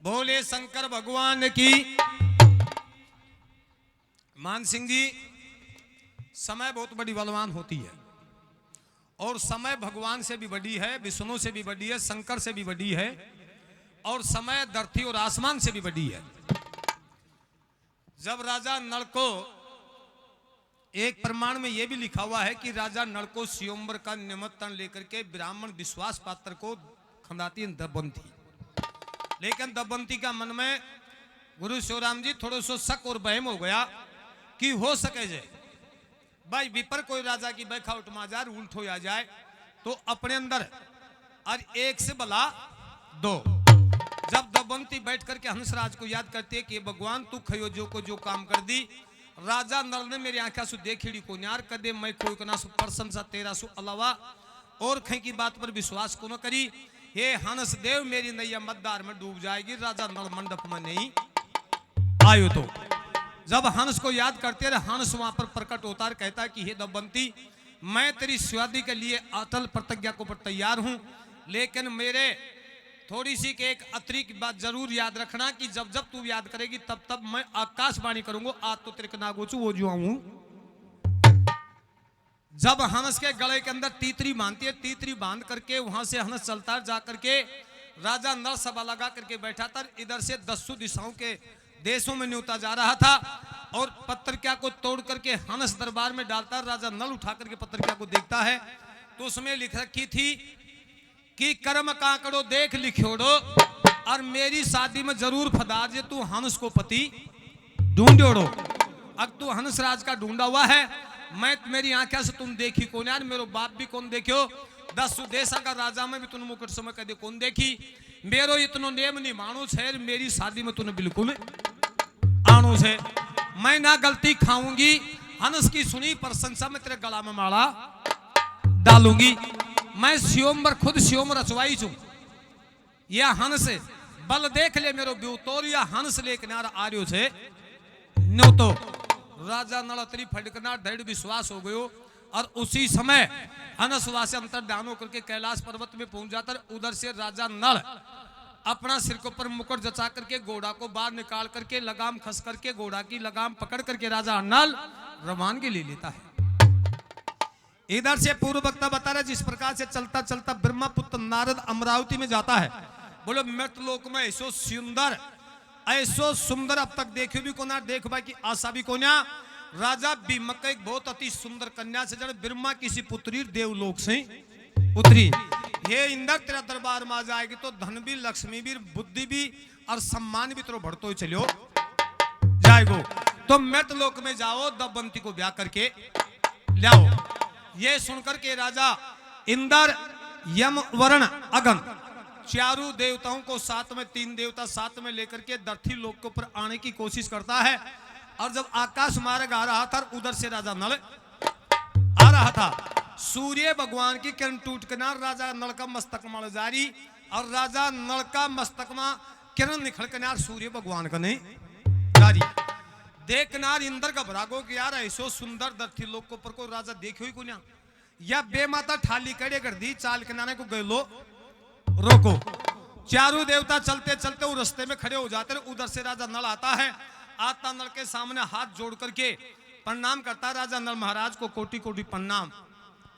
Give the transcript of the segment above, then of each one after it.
बोले शंकर भगवान की। मान सिंह जी, समय बहुत बड़ी बलवान होती है और समय भगवान से भी बड़ी है, विष्णु से भी बड़ी है, शंकर से भी बड़ी है और समय धरती और आसमान से भी बड़ी है। जब राजा नल को, एक प्रमाण में यह भी लिखा हुआ है कि राजा नल को स्वयंवर का निमंत्रण लेकर के ब्राह्मण विश्वास पात्र को खंडाती दबंती, लेकिन दबंती का मन में गुरु शिवराम जी थोड़ा सा शक और वहम हो गया कि हो सके जे भाई विपर कोई राजा की बैठा उठमा जाए, उल्ट हो आ जाए तो अपने अंदर और एक से भला दो। जब दबंती बैठ करके हंसराज को याद करते है कि भगवान तू खयो जो को जो काम कर दी, राजा नल ने मेरी आंखा सु देखी को न्यार कदे मैं कोई कना सु प्रशंसा तेरा सु अलावा और कहीं की बात पर विश्वास को न करी। हे हंस देव मेरी नैया मद्दार में डूब जाएगी, राजा नल मंडप में नहीं आयो। तो जब हंस को याद करते रहे, हंस वहां पर प्रकट होता है, कहता है कि हे दबंती मैं तेरी शादी के लिए अटल प्रतिज्ञा को पर तैयार हूं, लेकिन मेरे थोड़ी सी के एक अतिरिक्त बात जरूर याद रखना कि जब जब तू याद करेगी तब तब मैं आकाशवाणी करूंगा, आज तो तेरे ना गोचू वो जो आऊं। जब हंस के गले के अंदर तीतरी बांधती है, तीतरी बांध करके वहां से हंस चलता है, जा करके राजा नल सभा लगा करके बैठा था। इधर से 10 दिशाओं के देशों में न्योता जा रहा था और पत्रिका को तोड़ करके हंस दरबार में डालता। राजा नल उठा करके पत्रिका को देखता है तो उसमें लिख रखी थी कि कर्म काकड़ो देख लिखोड़ो और मेरी शादी में जरूर फदार जे तू हंस को पति ढूंढोड़ो। अब तू हंस राज का ढूंढा हुआ है, मैं मेरी आंखें से तुम देखी कौन यार, मेरो बाप भी कौन देखियो, 10 देशा का राजा में भी तूने मुकुट समय कदे कौन देखी, मेरो इतनो नेम नहीं मानो है, मेरी शादी में तूने बिल्कुल आनो से, मैं ना गलती खाऊंगी, हंस की सुनी प्रशंसा में तेरे गला में माला डालूंगी। मैं स्वयंवर खुद स्वयंवर रचवाई छू, या हंस बल देख ले मेरो ब्यूतोर, या हंस ले किनारा आर्यो से न्यो। तो राजा नल अतरी फटकना दृढ़ विश्वास हो गयो और उसी समय हंसवा से अंतर्ध्यान होकर के कैलाश पर्वत में पहुंच जाता। उधर से राजा नल अपना सिर के ऊपर मुकुट जचा करके घोड़ा को बाहर निकाल करके लगाम खस करके घोड़ा की लगाम पकड़ करके राजा नल रवानगी ले लेता है। इधर से पूर्व वक्ता बता रहा जिस प्रकार से चलता चलता ब्रह्मा पुत्र नारद अमरावती में जाता है। बोलो मृतलोक में ऐसो सुंदर ऐसो सुंदर अब तक देखो भी कोना, देख भाई की आशा भी कोना। राजा भीमक एक बहुत अति सुंदर कन्या से जड़ ब्रह्मा किसी पुत्री देवलोक से उतरी, हे इंद्र तेरा दरबार में आ जाएगी तो धन भी लक्ष्मी भी बुद्धि भी और सम्मान भी तेरे बढ़तो ही चलो जाएगो। तो मृतलोक में जाओ, दबंती को ब्याह करके लाओ। ये सुनकर के राजा इंद्र यम वर्ण अगन चारों देवताओं को साथ में, 3 देवता साथ में लेकर के धरती लोक के ऊपर आने की कोशिश करता है। और जब आकाश मार्ग आ रहा था उधर से राजा नल आ रहा था, सूर्य भगवान की किरण टूट के नार राजा नल का मस्तक मल जारी और राजा नल का मस्तक में किरण निखड़ के नार सूर्य भगवान का नहीं जारी। देख नार इंद्र का भरागो कि यार ऐसो सुंदर धरती लोक के ऊपर को राजा देखो ही कुछ या बेमाता ठाली कड़े कर दी, चाल के नाने को गए लो रोको। चारों देवता चलते चलते वो रास्ते में खड़े हो जाते। उधर से राजा नल आता है, आता नल के सामने हाथ जोड़ करके प्रणाम करता। राजा नल महाराज को कोटि कोटि प्रणाम,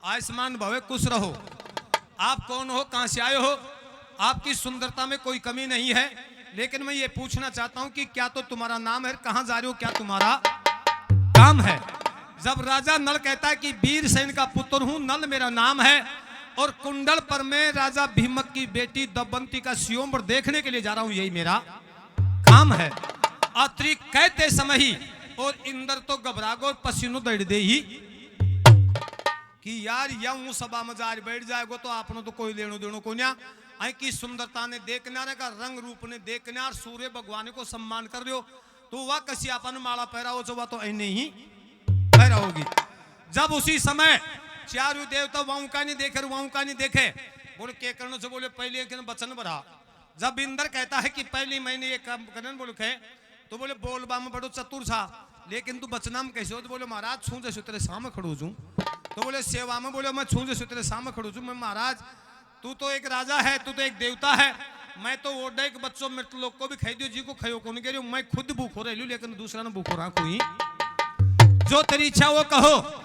आयुष्मान भवे खुश रहो। आप कौन हो, कहां से आए हो? आपकी सुंदरता में कोई कमी नहीं है, लेकिन मैं ये पूछना चाहता हूं कि क्या तो तुम्हारा नाम है, कहां जा रहे हो, क्या तुम्हारा काम है? जब राजा नल कहता है कि वीर सेन का पुत्र हूं, नल मेरा नाम है और कुंडल पर मैं राजा भीमक की बेटी दबंती का स्वयंवर देखने के लिए जा रहा हूं, यही मेरा काम है। अत्रि कहते समय ही और इंद्र तो घबरा गो, पसीनो दड़ दे ही कि यार यूं सभा में जार बैठ जाएगो तो आपने तो कोई लेनो देनो को ना। आई की सुंदरता ने देखना का रंग रूप ने देखना और सूर्य भगवान को सम्मान कर रहे हो तो वह कसी अपन माला पहरा हो, वह तो ऐने ही पहरा होगी। जब उसी समय चारों देवता वहां का नहीं देखे, वहां का नहीं देखे, बोले के करने से बोले पहले वचन भरा। जब इंद्र कहता है कि पहले मैंने ये काम करने बोले खे तो बोले बोलबा में बड़ो चतुर था, लेकिन तू बचना में कैसे हो? तो बोले महाराज छू जैसे तेरे सामने खड़ो छू। तो बोले सेवा में बोले मैं छू जैसे तेरे सामने खड़ो छू। मैं महाराज तू तो एक राजा है, तू तो एक देवता है, मैं तो ओडे के बच्चों मृत लोग को भी खाई दियो, जी को खायो कौन कह रही हूं, मैं खुद भूखो रही लेकिन दूसरा ने भूखो रहा कोई। जो तेरी इच्छा वो कहो।